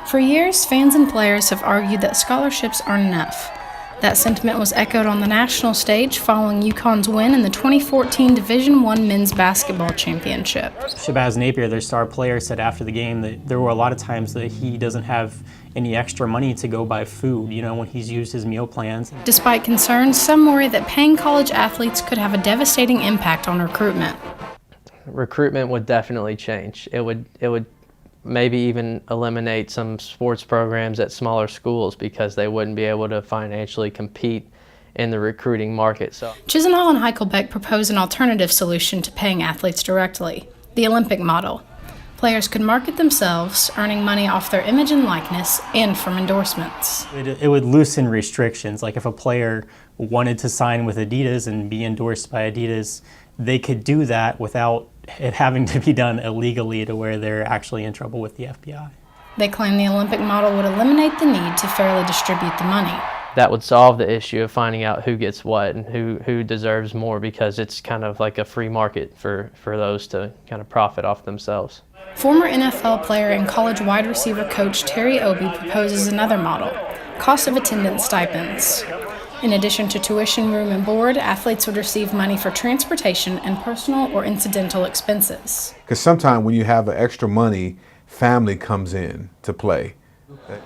For years, fans and players have argued that scholarships aren't enough. That sentiment was echoed on the national stage following UConn's win in the 2014 Division I Men's Basketball Championship. Shabazz Napier, their star player, said after the game that there were a lot of times that he doesn't have any extra money to go buy food, when he's used his meal plans. Despite concerns, some worry that paying college athletes could have a devastating impact on recruitment. Recruitment would definitely change. It would maybe even eliminate some sports programs at smaller schools because they wouldn't be able to financially compete in the recruiting market. Chisenhall and Heichelbeck propose an alternative solution to paying athletes directly, the Olympic model. Players could market themselves, earning money off their image and likeness and from endorsements. It would loosen restrictions. Like if a player wanted to sign with Adidas and be endorsed by Adidas, they could do that without it having to be done illegally to where they're actually in trouble with the FBI. They claim the Olympic model would eliminate the need to fairly distribute the money. That would solve the issue of finding out who gets what and who deserves more, because it's kind of like a free market for those to kind of profit off themselves. Former NFL player and college wide receiver coach Terry Obie proposes another model, cost of attendance stipends. In addition to tuition, room, and board, athletes would receive money for transportation and personal or incidental expenses. Because sometimes when you have extra money, family comes in to play.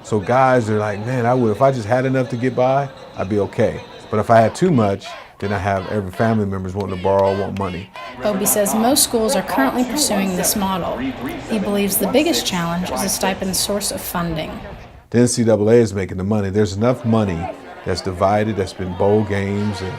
So guys are like, man, if I just had enough to get by, I'd be okay. But if I had too much, then I have every family members wanting to borrow, want money. Obie says most schools are currently pursuing this model. He believes the biggest challenge is a stipend source of funding. The NCAA is making the money. There's enough money that's divided, that's been bowl games and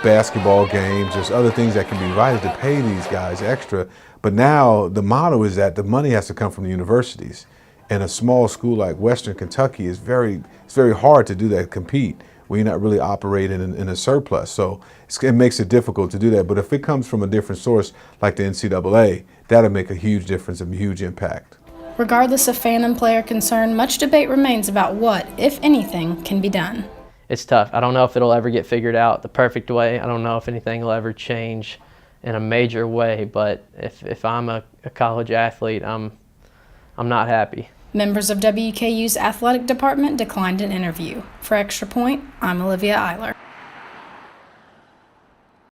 basketball games. There's other things that can be divided to pay these guys extra. But now the model is that the money has to come from the universities. And a small school like Western Kentucky it's very hard to do that, compete, when you're not really operating in a surplus. So it makes it difficult to do that. But if it comes from a different source like the NCAA, that'll make a huge difference and a huge impact. Regardless of fan and player concern, much debate remains about what, if anything, can be done. It's tough. I don't know if it'll ever get figured out the perfect way. I don't know if anything will ever change in a major way, but if I'm a college athlete, I'm not happy. Members of WKU's athletic department declined an interview. For Extra Point, I'm Olivia Eiler.